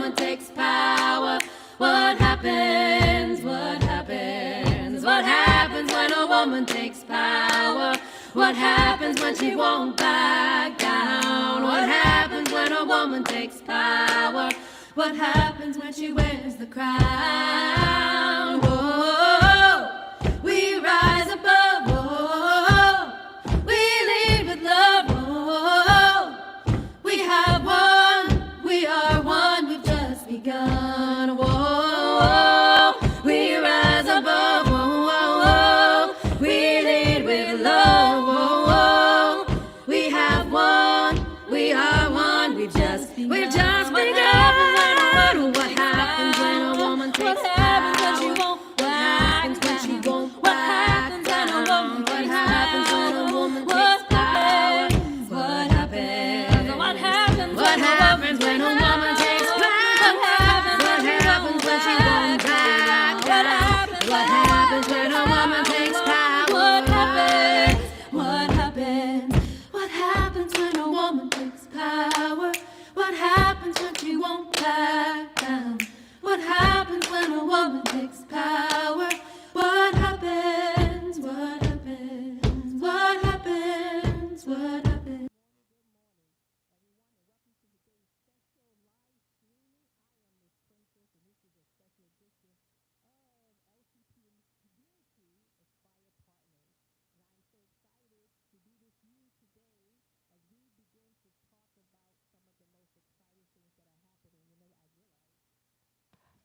woman takes power? What happens? What happens? What happens when a woman takes power? What happens when she won't back down? What happens when a woman takes power? What happens when she wears the crown? Whoa, we rise above. Whoa, we lead with love. Whoa, we have won. We are one. We've just begun. Whoa, we rise above. Whoa, we lead with love. Whoa, we have won. We are one. We've just begun. What happens when a woman takes power? What happens when she won't? What happens when a woman? What happens when a woman takes power? What happens? What happens? What happens when a woman takes power? What happens when she won't back down? What happens when a woman takes power? What happens? What happens? What happens when a woman takes power? What happens when she won't back down? What happens when a woman takes power? What happens? What happens? What happens? What happens?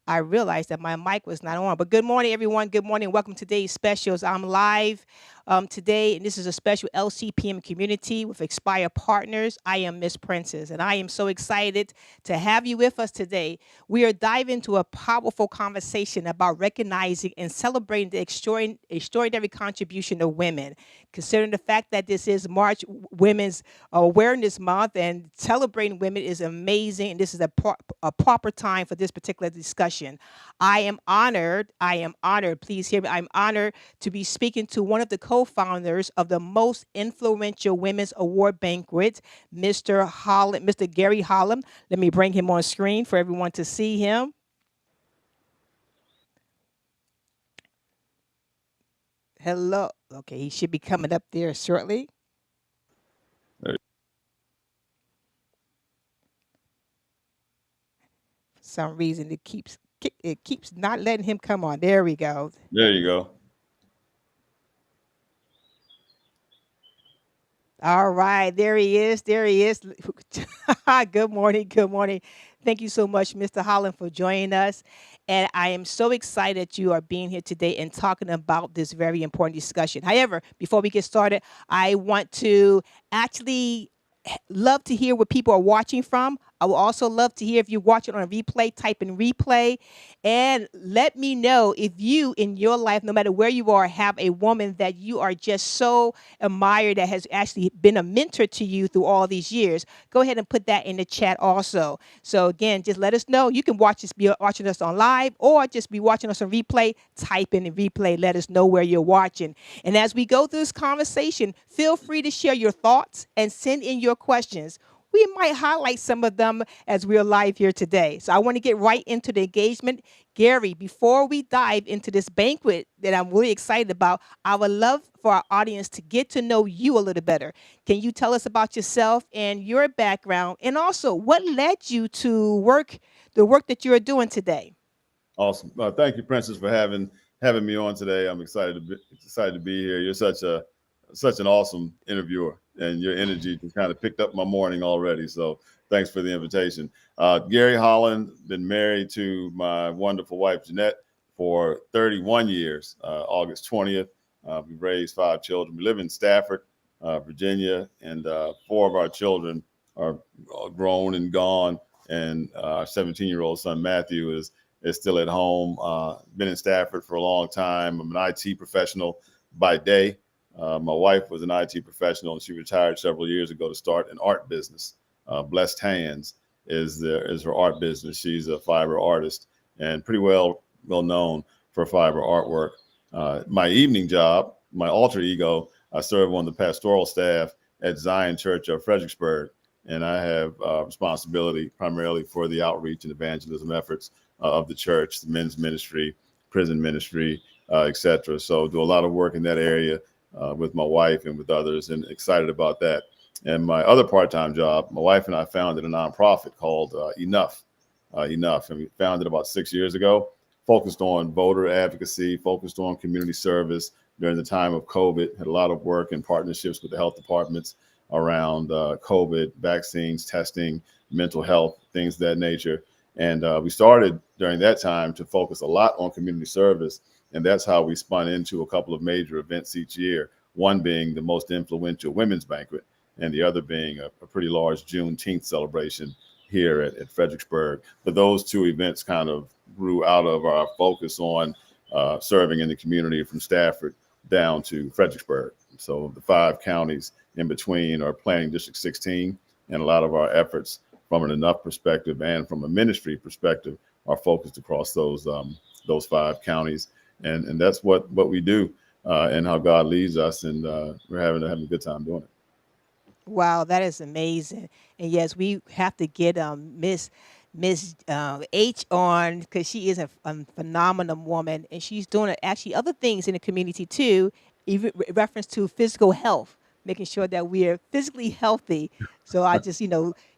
I realized that my mic was not on. But good morning, everyone. Good morning. Welcome to today's specials. I'm live today, and this is a special LCPM community with Expire Partners. I am Miss Princess, and I am so excited to have you with us today. We are diving into a powerful conversation about recognizing and celebrating the extraordinary contribution of women. Considering the fact that this is March Women's Awareness Month, and celebrating women is amazing, and this is a proper time for this particular discussion. I am honored, please hear me, I'm honored to be speaking to one of the co-founders of the most influential women's award banquet, Mr. Holland, Mr. Gary Holland. Let me bring him on screen for everyone to see him. Hello. Okay, he should be coming up there shortly. For some reason, it keeps not letting him come on. There we go. There you go. All right, there he is. There he is. Good morning. Good morning. Thank you so much, Mr. Holland, for joining us. And I am so excited that you are being here today and talking about this very important discussion. However, before we get started, I want to actually love to hear where people are watching from. I will also love to hear if you're watching on a replay, type in replay, and let me know if you in your life, no matter where you are, have a woman that you are just so admired that has actually been a mentor to you through all these years. Go ahead and put that in the chat also. So again, just let us know. You can be watching us on live or just be watching us on replay. Type in the replay. Let us know where you're watching. And as we go through this conversation, feel free to share your thoughts and send in your questions. We might highlight some of them as we're live here today. So I want to get right into the engagement. Gary, before we dive into this banquet that I'm really excited about, I would love for our audience to get to know you a little better. Can you tell us about yourself and your background, and also what led you to the work that you're doing today? Awesome. Thank you, Princess, for having me on today. I'm excited to be here. You're such an awesome interviewer, and your energy just kind of picked up my morning already. So thanks for the invitation. Gary Holland, been married to my wonderful wife, Jeanette, for 31 years, August 20th. We've raised 5 children. We live in Stafford, Virginia, and 4 of our children are grown and gone. And our 17-year-old son, Matthew, is still at home. Been in Stafford for a long time. I'm an IT professional by day. My wife was an IT professional, and she retired several years ago to start an art business. Blessed Hands is her art business. She's a fiber artist and pretty well known for fiber artwork. My evening job, my alter ego, I serve on the pastoral staff at Zion Church of Fredericksburg. and I have responsibility primarily for the outreach and evangelism efforts of the church, the men's ministry, prison ministry, etc. So do a lot of work in that area with my wife and with others, and excited about that. And my other part-time job, my wife and I founded a nonprofit called Enough, and we founded about 6 years ago, focused on voter advocacy, focused on community service during the time of COVID. Had a lot of work and partnerships with the health departments around COVID, vaccines, testing, mental health, things of that nature. And we started during that time to focus a lot on community service. And that's how we spun into a couple of major events each year, one being the most influential women's banquet, and the other being a pretty large Juneteenth celebration here at Fredericksburg. But those two events kind of grew out of our focus on serving in the community from Stafford down to Fredericksburg. So the 5 counties in between are planning District 16, and a lot of our efforts from an Enough perspective and from a ministry perspective are focused across those 5 counties. And that's what we do and how God leads us. And we're having a good time doing it. Wow, that is amazing. And yes, we have to get Miss H on, because she is a phenomenal woman, and she's doing actually other things in the community too, even reference to physical health, making sure that we are physically healthy. So I just,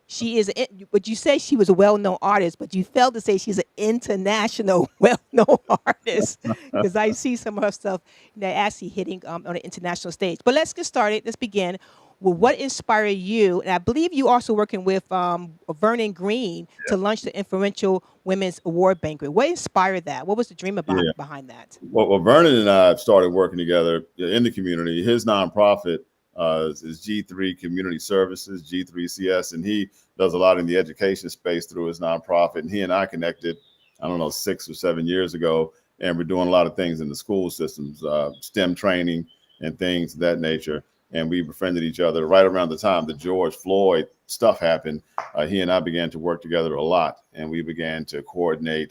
she is, but you say she was a well-known artist, but you failed to say she's an international well-known artist, because I see some of her stuff, actually hitting on an international stage. But let's get started. Let's begin. Well, what inspired you? And I believe you also working with Vernon Green to launch the influential Women's Award Banquet. What inspired that? What was the dream behind that? Well, Vernon and I started working together in the community. His nonprofit is G3 Community Services, G3CS, and he does a lot in the education space through his nonprofit. And he and I connected, I don't know, 6 or 7 years ago, and we're doing a lot of things in the school systems, STEM training and things of that nature. And we befriended each other right around the time the George Floyd stuff happened. He and I began to work together a lot, and we began to coordinate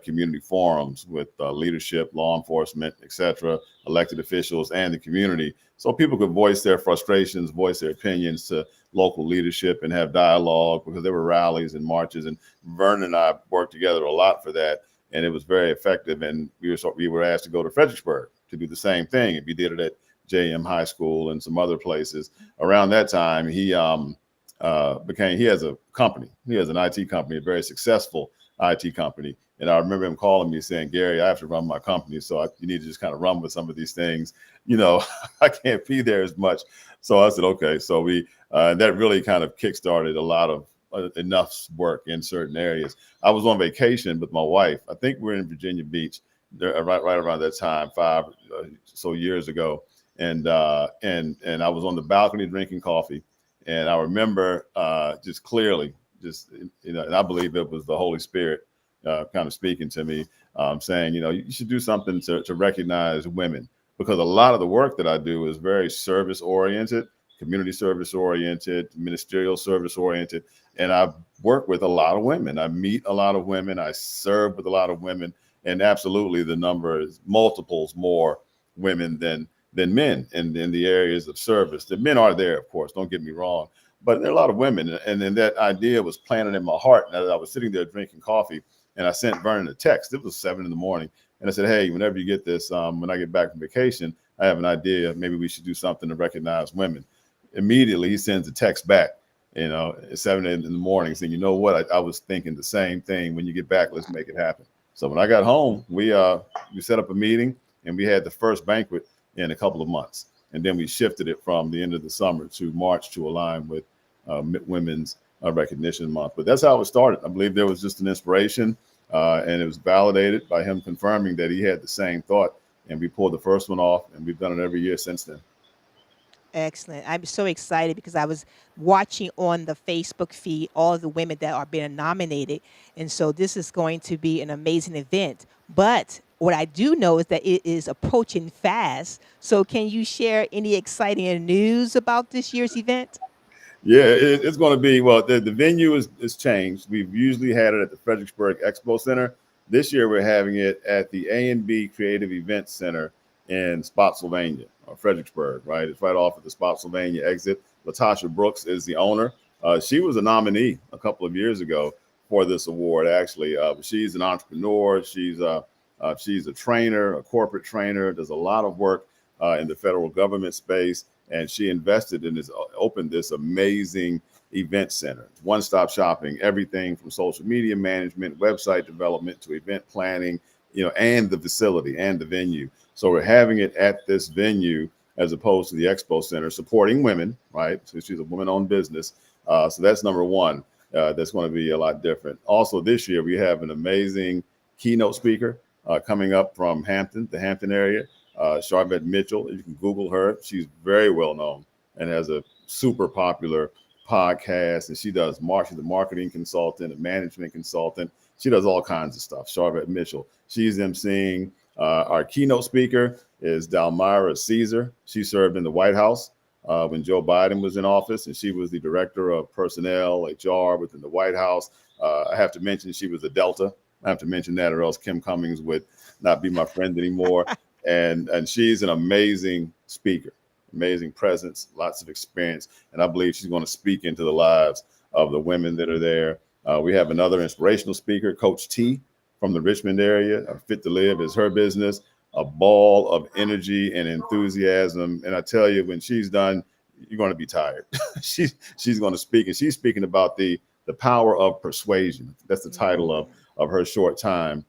community forums with leadership, law enforcement, et cetera, elected officials, and the community, so people could voice their frustrations, voice their opinions to local leadership and have dialogue, because there were rallies and marches. And Vernon and I worked together a lot for that, and it was very effective. And we were asked to go to Fredericksburg to do the same thing, and we did it at JM High School and some other places. Around that time, he has a company. He has an IT company, a very successful IT company. And I remember him calling me saying, "Gary, I have to run my company, so you need to just kind of run with some of these things. I can't be there as much." So I said, "Okay." So that really kind of kickstarted a lot of Enough's work in certain areas. I was on vacation with my wife. I think we're in Virginia Beach, right around that time, 5 so years ago. And I was on the balcony drinking coffee, and I remember just clearly, and I believe it was the Holy Spirit kind of speaking to me, saying, you should do something to recognize women, because a lot of the work that I do is very service oriented, community service oriented, ministerial service oriented, and I work with a lot of women. I meet a lot of women. I serve with a lot of women, and absolutely the number is multiples more women than men in the areas of service. The men are there, of course, don't get me wrong, but there are a lot of women. And then that idea was planted in my heart. And as I was sitting there drinking coffee, and I sent Vernon a text. It was 7 a.m. And I said, "Hey, whenever you get this, when I get back from vacation, I have an idea. Maybe we should do something to recognize women." Immediately, he sends a text back, at 7 a.m, saying, "You know what? I was thinking the same thing. When you get back, let's make it happen." So when I got home, we set up a meeting, and we had the first banquet in a couple of months. And then we shifted it from the end of the summer to March to align with Women's Recognition Month. But that's how it started. I believe there was just an inspiration, and it was validated by him confirming that he had the same thought. And we pulled the first one off, and we've done it every year since then. Excellent. I'm so excited because I was watching on the Facebook feed all of the women that are being nominated. And so this is going to be an amazing event. But what I do know is that it is approaching fast. So can you share any exciting news about this year's event? Yeah, it's going to be, well, the venue is changed. We've usually had it at the Fredericksburg Expo Center. This year we're having it at the A&B Creative Events Center in Spotsylvania, or Fredericksburg, right? It's right off of the Spotsylvania exit. Latasha Brooks is the owner, She was a nominee a couple of years ago for this award. Actually, she's an entrepreneur. She's a trainer, a corporate trainer. Does a lot of work in the federal government space, and she invested in this, opened this amazing event center, one-stop shopping, everything from social media management, website development to event planning, and the facility and the venue. So we're having it at this venue as opposed to the expo center, supporting women, right? So she's a woman-owned business. So that's number one. That's going to be a lot different. Also, this year we have an amazing keynote speaker coming up from the Hampton area, Charvette Mitchell. You can Google her. She's very well known and has a super popular podcast. And she's a marketing consultant, a management consultant. She does all kinds of stuff. Charvette Mitchell. She's emceeing. Our keynote speaker is Dalmira Caesar. She served in the White House when Joe Biden was in office, and she was the director of personnel, HR within the White House. I have to mention she was a Delta. I have to mention that, or else Kim Cummings would not be my friend anymore. And she's an amazing speaker, amazing presence, lots of experience, and I believe she's going to speak into the lives of the women that are there. We have another inspirational speaker, Coach T from the Richmond area. Fit to Live is her business. A ball of energy and enthusiasm. And I tell you, when she's done, you're going to be tired. she's going to speak, and she's speaking about the power of persuasion. That's the title of her short time.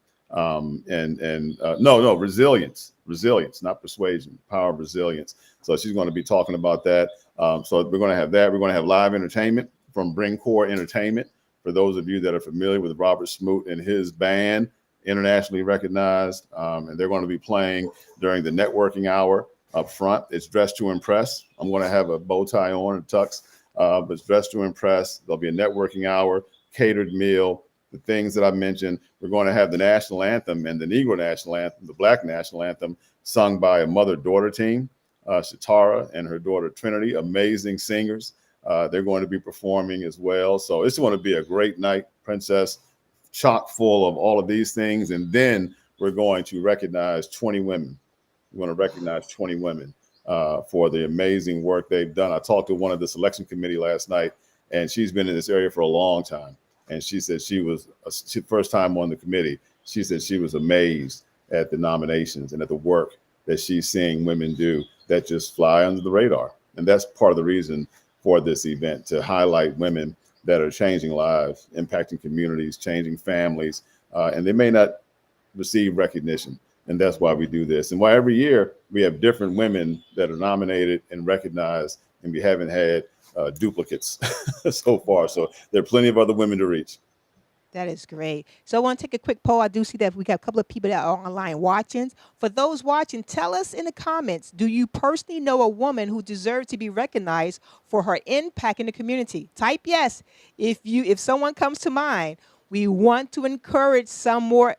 Resilience, not persuasion, power of resilience. So she's going to be talking about that. So we're going to have that. We're going to have live entertainment from Bring Core Entertainment. For those of you that are familiar with Robert Smoot and his band, internationally recognized, and they're going to be playing during the networking hour up front. It's Dress to Impress. I'm going to have a bow tie on and tux, but it's Dress to Impress. There'll be a networking hour, catered meal, the things that I mentioned. We're going to have the national anthem and the Negro national anthem, the Black national anthem, sung by a mother-daughter team, Shatara and her daughter Trinity, amazing singers. They're going to be performing as well. So it's going to be a great night, Princess, chock full of all of these things. And then we're going to recognize 20 women. We're going to recognize 20 women for the amazing work they've done. I talked to one of the selection committee last night, and she's been in this area for a long time. And she said she first time on the committee. She said she was amazed at the nominations and at the work that she's seeing women do that just fly under the radar. And that's part of the reason for this event, to highlight women that are changing lives, impacting communities, changing families, and they may not receive recognition. And that's why we do this. And why every year we have different women that are nominated and recognized, and we haven't had duplicates so far. So there are plenty of other women to reach. That is great. So I want to take a quick poll. I do see that we got a couple of people that are online watching. For those watching, tell us in the comments, do you personally know a woman who deserves to be recognized for her impact in the community? Type yes. If someone comes to mind. We want to encourage some more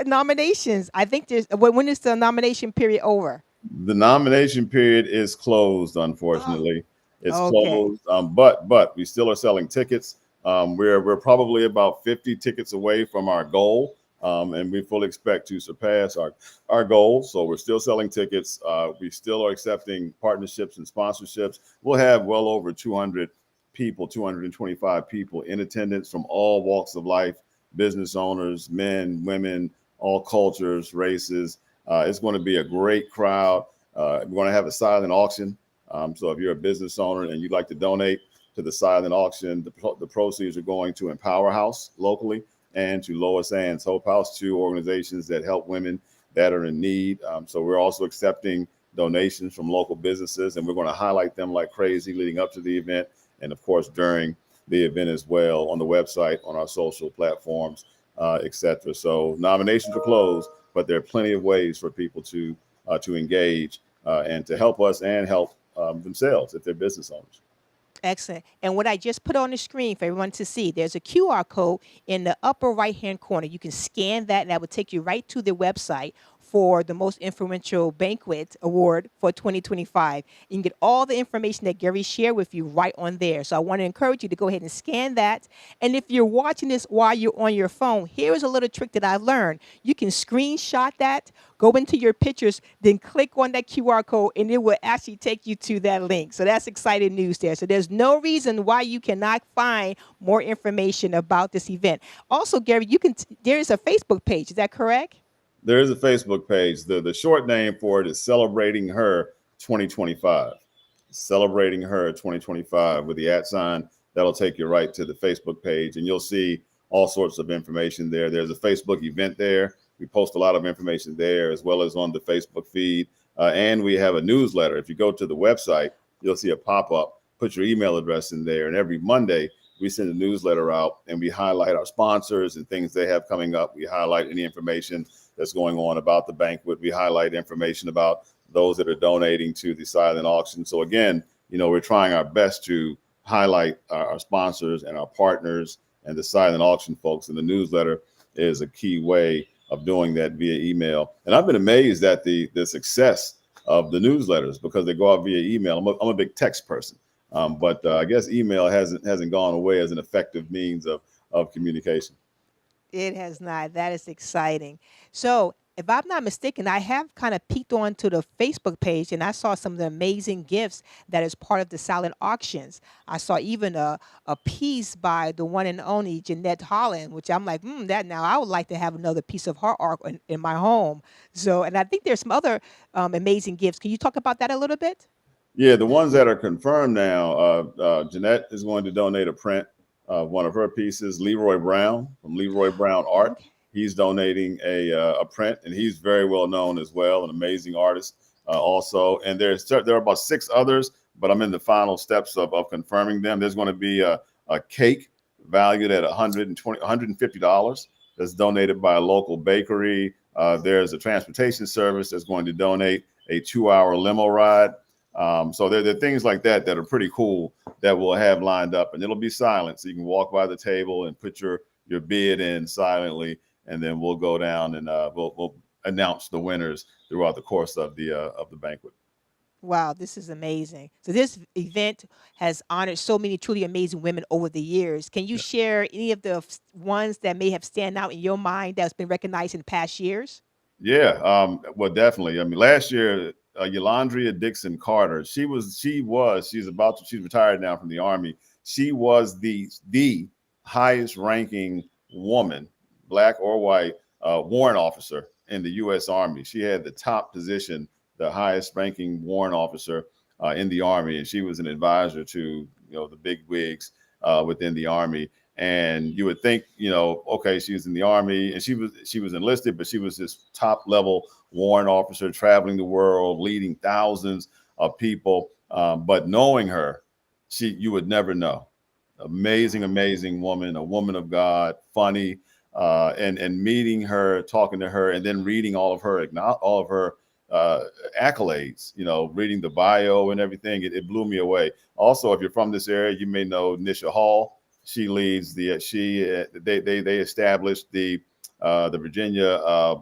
nominations. I think when is the nomination period over? The nomination period is closed, unfortunately. It's okay. closed, but we still are selling tickets. We're probably about 50 tickets away from our goal, and we fully expect to surpass our goal. So we're still selling tickets. We still are accepting partnerships and sponsorships. We'll have well over 200 people, 225 people in attendance from all walks of life, business owners, men, women, all cultures, races. It's going to be a great crowd. We're going to have a silent auction. So if you're a business owner and you'd like to donate to the silent auction, the proceeds are going to Empower House locally and to Lois Ann's Hope House, two organizations that help women that are in need. So we're also accepting donations from local businesses, and we're going to highlight them like crazy leading up to the event. And of course, during the event as well, on the website, on our social platforms, etc. So nominations are closed, but there are plenty of ways for people to engage and to help us and help themselves if they're business owners. Excellent. And what I just put on the screen for everyone to see, there's a QR code in the upper right-hand corner. You can scan that, and that will take you right to the website for the most influential banquet award for 2025. You can get all the information that Gary shared with you right on there. So I want to encourage you to go ahead and scan that. And if you're watching this while you're on your phone, here is a little trick that I learned. You can screenshot that, go into your pictures, then click on that QR code, and it will actually take you to that link. So that's exciting news there. So there's no reason why you cannot find more information about this event. Also, Gary, there is a Facebook page. Is that correct? There is a Facebook page. The short name for it is Celebrating Her 2025. Celebrating Her 2025 with the @ that'll take you right to the Facebook page, and you'll see all sorts of information there. There's a Facebook event there. We post a lot of information there as well as on the Facebook feed. And we have a newsletter. If you go to the website, you'll see a pop-up, put your email address in there. And every Monday, we send a newsletter out and we highlight our sponsors and things they have coming up. We highlight any information that's going on about the banquet. We highlight information about those that are donating to the silent auction. So again, we're trying our best to highlight our sponsors and our partners and the silent auction folks. And the newsletter is a key way of doing that via email. And I've been amazed at the success of the newsletters because they go out via email. I'm a big text person, but I guess email hasn't gone away as an effective means of communication. It has not. That is exciting. So, if I'm not mistaken, I have kind of peeked onto the Facebook page and I saw some of the amazing gifts that is part of the silent auctions. I saw even a piece by the one and only Jeanette Holland, which I'm like, that now I would like to have another piece of her art in my home. So, and I think there's some other amazing gifts. Can you talk about that a little bit? Yeah, the ones that are confirmed now, Jeanette is going to donate a print of one of her pieces. Leroy Brown from Leroy Brown Art. Okay. He's donating a print, and he's very well known as well, an amazing artist also. And there are about 6 others, but I'm in the final steps of confirming them. There's going to be a cake valued at $150 that's donated by a local bakery. There's a transportation service that's going to donate a 2-hour limo ride. So there are things like that are pretty cool that we'll have lined up, and it'll be silent. So you can walk by the table and put your bid in silently, and then we'll go down and we'll announce the winners throughout the course of the banquet. Wow, this is amazing. So this event has honored so many truly amazing women over the years. Can you share any of the ones that may have stand out in your mind that's been recognized in past years? Yeah, well, definitely. I mean, last year, Yolandria Dixon Carter, she's retired now from the Army. She was the highest ranking woman, black or white, warrant officer in the U.S. Army. She had the top position, the highest ranking warrant officer in the Army. And she was an advisor to, the big wigs within the Army. And you would think, okay, she was in the Army and she was enlisted, but she was this top level warrant officer traveling the world, leading thousands of people. But knowing her, you would never know. Amazing, amazing woman, a woman of God, funny, and meeting her, talking to her, and then reading all of her accolades, reading the bio and everything. It blew me away. Also, if you're from this area, you may know Nisha Hall. She leads they established the Virginia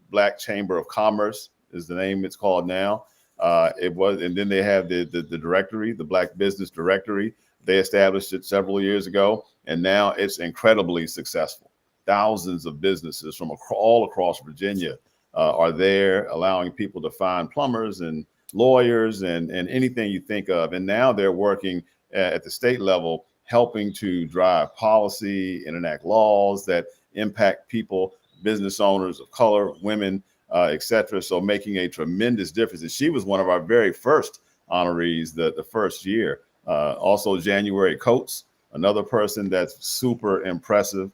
Black Chamber of Commerce is the name it's called now. And then they have the directory, the Black Business Directory. They established it several years ago, and now it's incredibly successful. Thousands of businesses from all across Virginia are there, allowing people to find plumbers and lawyers and anything you think of. And now they're working at the state level, helping to drive policy and enact laws that impact people, business owners of color, women, et cetera. So making a tremendous difference. And she was one of our very first honorees the first year. Also January Coates, another person that's super impressive.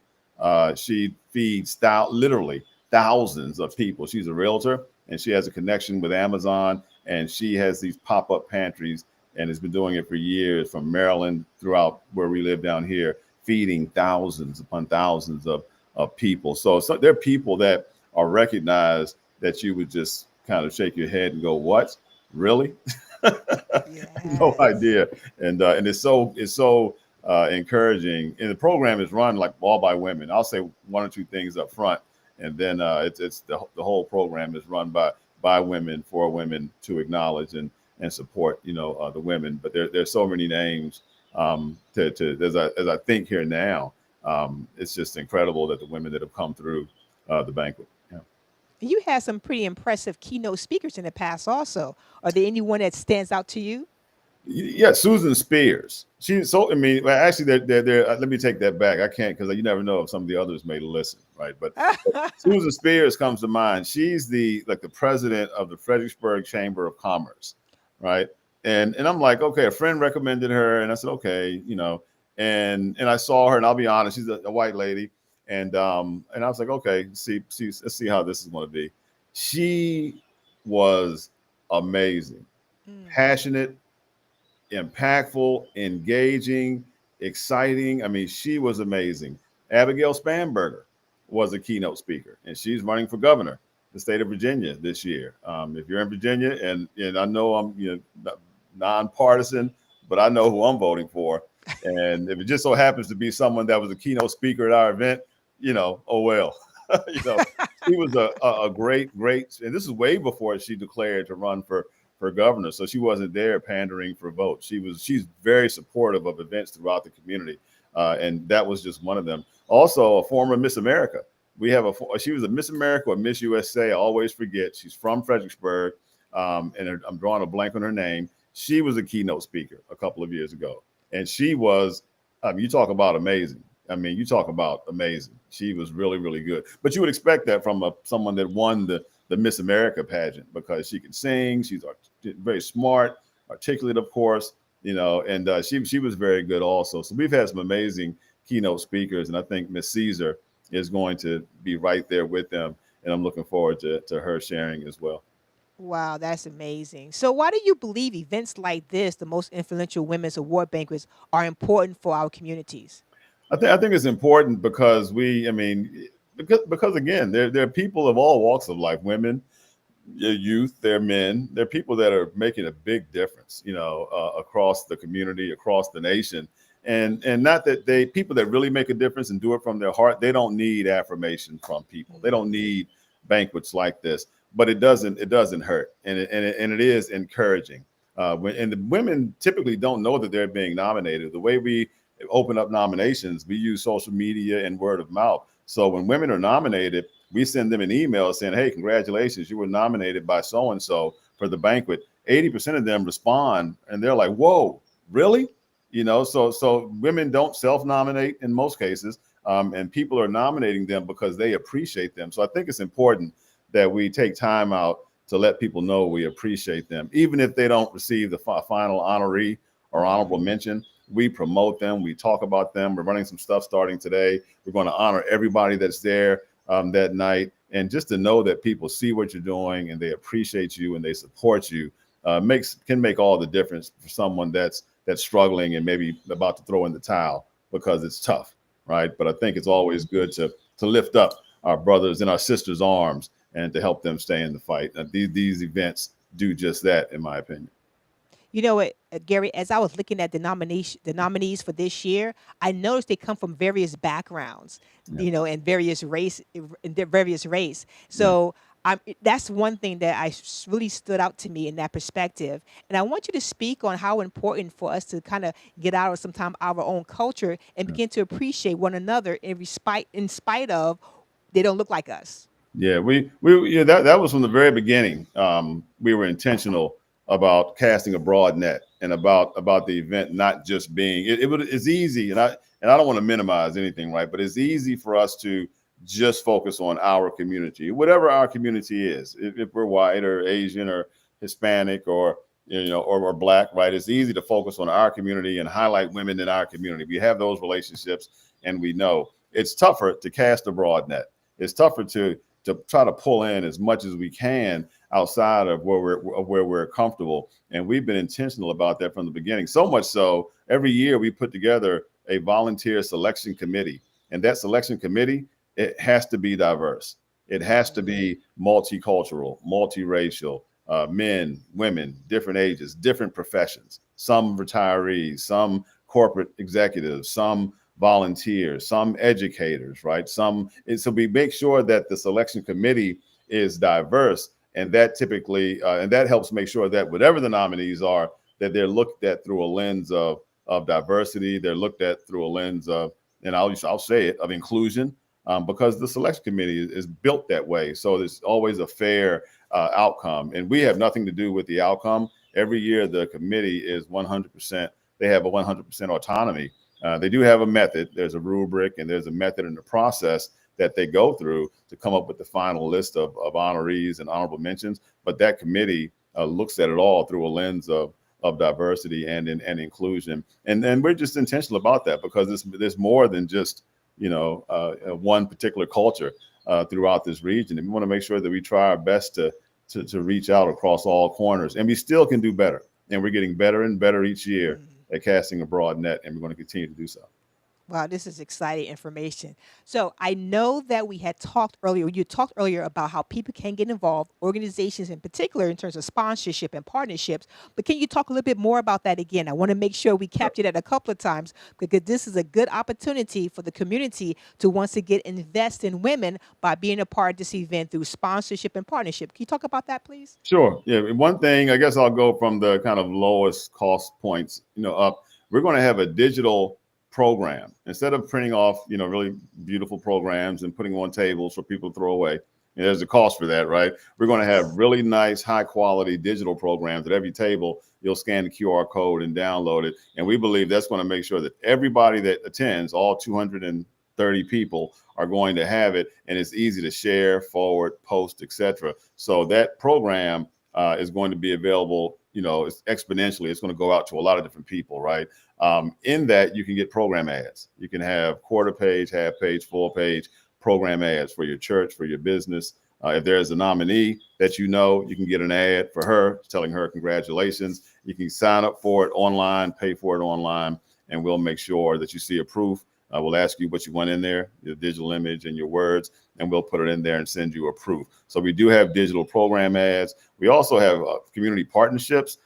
She feeds literally thousands of people. She's a realtor and she has a connection with Amazon, and she has these pop-up pantries and has been doing it for years from Maryland throughout where we live down here, feeding thousands upon thousands of people. So there are people that are recognized that you would just kind of shake your head and go, what? Really? Yes. No idea. And it's so encouraging. And the program is run like all by women. I'll say one or two things up front. And then it's the whole program is run by women for women to acknowledge and support, the women. But there's so many names to as I think here now. It's just incredible that the women that have come through the banquet. Yeah. You had some pretty impressive keynote speakers in the past also. Are there anyone that stands out to you? Yeah, Susan Spears. She's so. I mean, well, actually, they're. Let me take that back. I can't because you never know if some of the others may listen, right? But Susan Spears comes to mind. She's the president of the Fredericksburg Chamber of Commerce, right? And I'm like, okay, a friend recommended her, and I said, okay, and I saw her, and I'll be honest, she's a white lady, and I was like, okay, let's see how this is going to be. She was amazing, Mm. passionate, impactful, engaging, exciting. I mean, she was amazing. Abigail Spanberger was a keynote speaker, and she's running for governor, the state of Virginia this year. If you're in Virginia, and I know I'm nonpartisan, but I know who I'm voting for. And if it just so happens to be someone that was a keynote speaker at our event, oh well. She was a great, and this is way before she declared to run for governor. So she wasn't there pandering for votes. She's very supportive of events throughout the community. And that was just one of them. Also a former Miss America. She was a Miss America or Miss USA. I always forget. She's from Fredericksburg. And I'm drawing a blank on her name. She was a keynote speaker a couple of years ago. And she was, you talk about amazing. I mean, you talk about amazing. She was really, really good. But you would expect that from someone that won the Miss America pageant because she can sing. She's very smart, articulate, of course, and she was very good also. So we've had some amazing keynote speakers, and I think Miss Caesar is going to be right there with them. And I'm looking forward to her sharing as well. Wow, that's amazing. So, why do you believe events like this, the most influential women's award banquets, are important for our communities? I think it's important because because again, there are people of all walks of life, women, youth, they're men, they're people that are making a big difference, across the community, across the nation. And not that people that really make a difference and do it from their heart, they don't need affirmation from people. They don't need banquets like this, but it doesn't hurt. And it is encouraging. And the women typically don't know that they're being nominated. The way we open up nominations, we use social media and word of mouth. So when women are nominated, we send them an email saying, hey, congratulations, you were nominated by so-and-so for the banquet. 80% of them respond and they're like, whoa, really? So women don't self-nominate in most cases, and people are nominating them because they appreciate them. So I think it's important that we take time out to let people know we appreciate them. Even if they don't receive the final honoree or honorable mention, we promote them. We talk about them. We're running some stuff starting today. We're going to honor everybody that's there that night. And just to know that people see what you're doing and they appreciate you and they support you can make all the difference for someone that's struggling and maybe about to throw in the towel because it's tough, right? But I think it's always good to lift up our brothers and our sisters' arms and to help them stay in the fight. These events do just that, in my opinion. You know what, Gary, as I was looking at the nominees for this year, I noticed they come from various backgrounds, Yeah. and various race. Yeah. So that's one thing that really stood out to me in that perspective. And I want you to speak on how important for us to kind of get out of sometimes our own culture and begin to appreciate one another in spite of they don't look like us. Yeah, that was from the very beginning. We were intentional about casting a broad net and about the event not just being it's easy, and I don't want to minimize anything, right? But it's easy for us to just focus on our community, whatever our community is. If we're white or Asian or Hispanic or or Black, right? It's easy to focus on our community and highlight women in our community. We have those relationships, and we know it's tougher to cast a broad net. It's tougher to try to pull in as much as we can outside of where we're comfortable. And we've been intentional about that from the beginning. So much so, every year we put together a volunteer selection committee. And that selection committee, it has to be diverse. It has to be multicultural, multiracial, men, women, different ages, different professions, some retirees, some corporate executives, some volunteers, some educators, right? So we make sure that the selection committee is diverse, and that typically and that helps make sure that whatever the nominees are, that they're looked at through a lens of diversity. They're looked at through a lens of, and I'll say it, of inclusion, because the selection committee is built that way. So there's always a fair outcome, and we have nothing to do with the outcome. Every year, the committee is 100%. They have a 100% autonomy. They do have a method. There's a rubric and there's a method in the process that they go through to come up with the final list of honorees and honorable mentions. But that committee looks at it all through a lens of diversity and inclusion. And we're just intentional about that, because there's more than just, one particular culture throughout this region. And we want to make sure that we try our best to reach out across all corners. And we still can do better. And we're getting better and better each year at casting a broad net, and we're going to continue to do so. Wow, this is exciting information. So I know that we had talked earlier, you talked earlier about how people can get involved, organizations in particular, in terms of sponsorship and partnerships. But can you talk a little bit more about that again? I want to make sure we capture that a couple of times, because this is a good opportunity for the community to once again invest in women by being a part of this event through sponsorship and partnership. Can you talk about that, please? Sure. Yeah. One thing, I guess I'll go from the kind of lowest cost points, up. We're going to have a digital program. Instead of printing off, really beautiful programs and putting on tables for people to throw away, there's a cost for that, right? We're going to have really nice, high quality digital programs at every table. You'll scan the QR code and download it. And we believe that's going to make sure that everybody that attends, all 230 people, are going to have it. And it's easy to share, forward, post, etc. So that program is going to be available, it's exponentially. It's going to go out to a lot of different people, right? In that, you can get program ads. You can have quarter page, half page, full page program ads for your church, for your business. If there's a nominee that you can get an ad for her telling her congratulations. You can sign up for it online, pay for it online, and we'll make sure that you see a proof. We'll ask you what you want in there, your digital image and your words, and we'll put it in there and send you a proof. So we do have digital program ads. We also have community partnerships.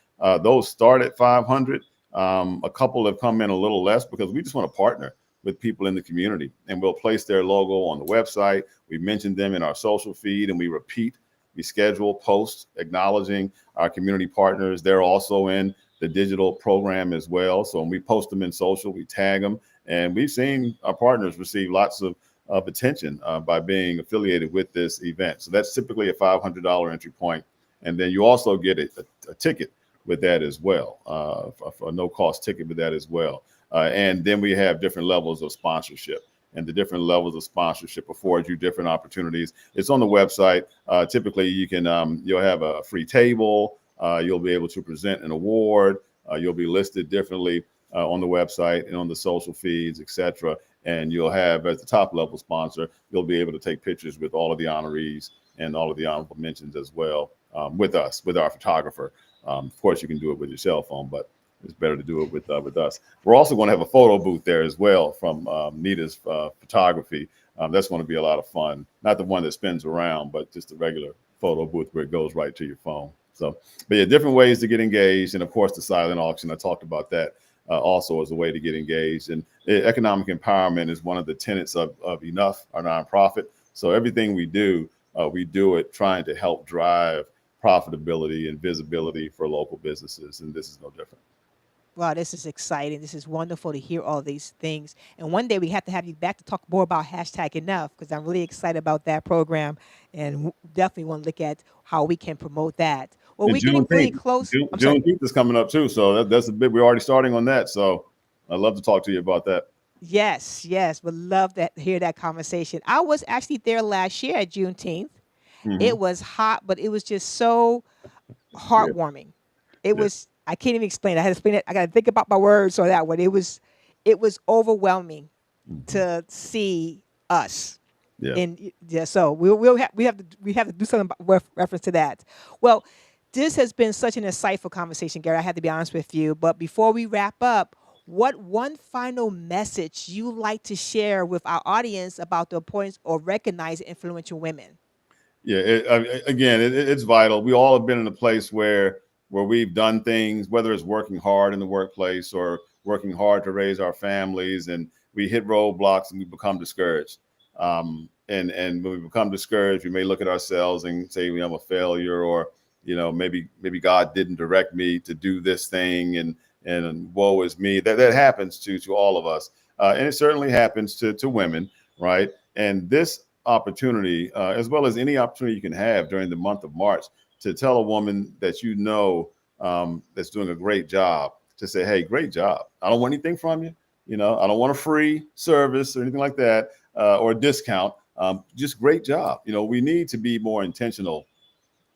Those start at 500. A couple have come in a little less because we just want to partner with people in the community, and we'll place their logo on the website. We mention them in our social feed, and we schedule posts acknowledging our community partners. They're also in the digital program as well. So when we post them in social, we tag them, and we've seen our partners receive lots of attention by being affiliated with this event. So that's typically a $500 entry point. And then you also get a ticket with that as well, a no-cost ticket with that as well. And then we have different levels of sponsorship, and the different levels of sponsorship afford you different opportunities. It's on the website. Typically, you'll have a free table. You'll be able to present an award. You'll be listed differently on the website and on the social feeds, etc. And you'll have, as the top level sponsor, you'll be able to take pictures with all of the honorees and all of the honorable mentions as well, with us, with our photographer. Of course, you can do it with your cell phone, but it's better to do it with us. We're also going to have a photo booth there as well from Nita's photography. That's going to be a lot of fun. Not the one that spins around, but just a regular photo booth where it goes right to your phone. So, but yeah, different ways to get engaged. And of course, the silent auction, I talked about that also as a way to get engaged. And economic empowerment is one of the tenets of Enough, our nonprofit. So everything we do it trying to help drive profitability and visibility for local businesses. And this is no different. Wow, this is exciting. This is wonderful to hear all these things. And one day we have to have you back to talk more about #Enough, because I'm really excited about that program, and definitely want to look at how we can promote that. Well, we're getting really close. Juneteenth is coming up too, so that's a bit. We're already starting on that, so I'd love to talk to you about that. Yes, would love to hear that conversation. I was actually there last year at Juneteenth. Mm-hmm. It was hot, but it was just so heartwarming. It was. I can't even explain it. I had to explain it. I got to think about my words on that one. It was overwhelming to see us. Yeah. And so we have to do something about reference to that. Well, this has been such an insightful conversation, Gary. I have to be honest with you. But before we wrap up, what one final message you like to share with our audience about the importance of recognizing influential women? Yeah. It's vital. We all have been in a place where we've done things, whether it's working hard in the workplace or working hard to raise our families, and we hit roadblocks and we become discouraged. And when we become discouraged, we may look at ourselves and say, I'm a failure, or maybe God didn't direct me to do this thing, and woe is me. That happens to all of us, and it certainly happens to women, right? And this opportunity, as well as any opportunity you can have during the month of March, to tell a woman that that's doing a great job, to say, hey, great job. I don't want anything from you. I don't want a free service or anything like that, or a discount. Just great job. We need to be more intentional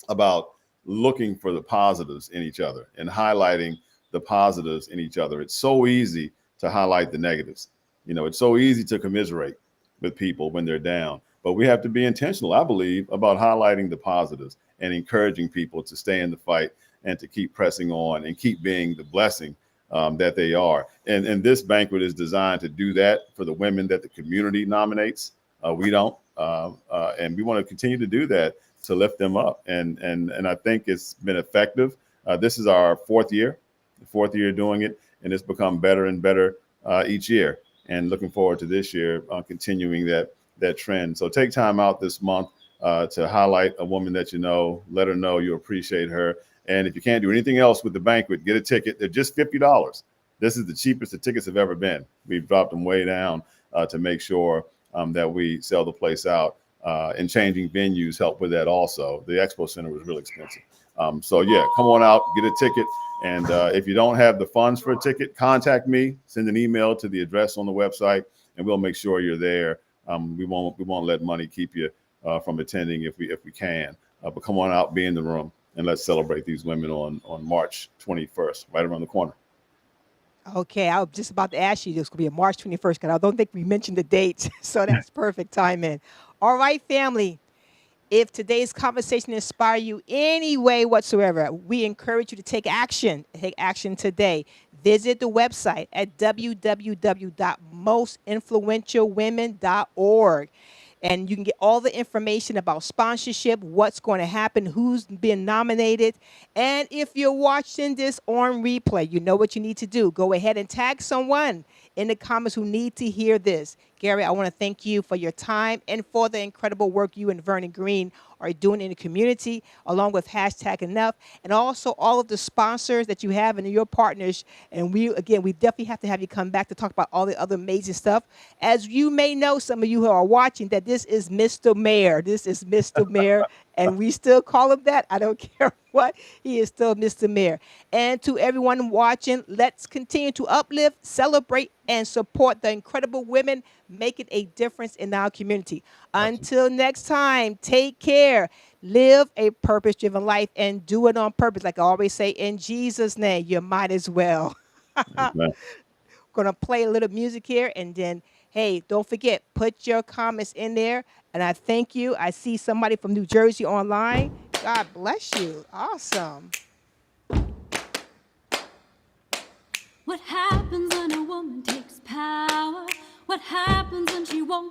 about looking for the positives in each other and highlighting the positives in each other. It's so easy to highlight the negatives. It's so easy to commiserate with people when they're down, but we have to be intentional, I believe, about highlighting the positives and encouraging people to stay in the fight and to keep pressing on and keep being the blessing that they are. And this banquet is designed to do that for the women that the community nominates. We don't. And we want to continue to do that to lift them up. And I think it's been effective. This is our fourth year doing it, and it's become better and better each year. And looking forward to this year, continuing that trend. So take time out this month to highlight a woman that let her know you appreciate her. And if you can't do anything else with the banquet, get a ticket. They're just $50. This is the cheapest the tickets have ever been. We've dropped them way down to make sure that we sell the place out. And changing venues help with that also. The Expo Center was really expensive. So yeah, come on out, get a ticket. And if you don't have the funds for a ticket, contact me, send an email to the address on the website, and we'll make sure you're there. We won't let money keep you from attending if we can. But come on out, be in the room, and let's celebrate these women on March 21st, right around the corner. Okay, I was just about to ask you, this could be on March 21st, because I don't think we mentioned the dates, so that's perfect timing. All right, family. If today's conversation inspire you any way whatsoever, we encourage you to take action. Take action today. Visit the website at www.mostinfluentialwomen.org. And you can get all the information about sponsorship, what's going to happen, who's been nominated. And if you're watching this on replay, you know what you need to do. Go ahead and tag someone in the comments who need to hear this. Gary, I want to thank you for your time and for the incredible work you and Vernon Green are doing in the community, along with #Enough, and also all of the sponsors that you have and your partners. And we definitely have to have you come back to talk about all the other amazing stuff. As you may know, some of you who are watching, that this is Mr. Mayor. This is Mr. Mayor, and we still call him that. I don't care what. He is still Mr. Mayor. And to everyone watching, let's continue to uplift, celebrate, and support the incredible women making a difference in our community. Until next time, take care. Live a purpose-driven life and do it on purpose. Like I always say, in Jesus' name, you might as well. Going to play a little music here, and then, hey, don't forget, put your comments in there. And I thank you. I see somebody from New Jersey online. God bless you. Awesome. What happens when a woman takes power? What happens when she won't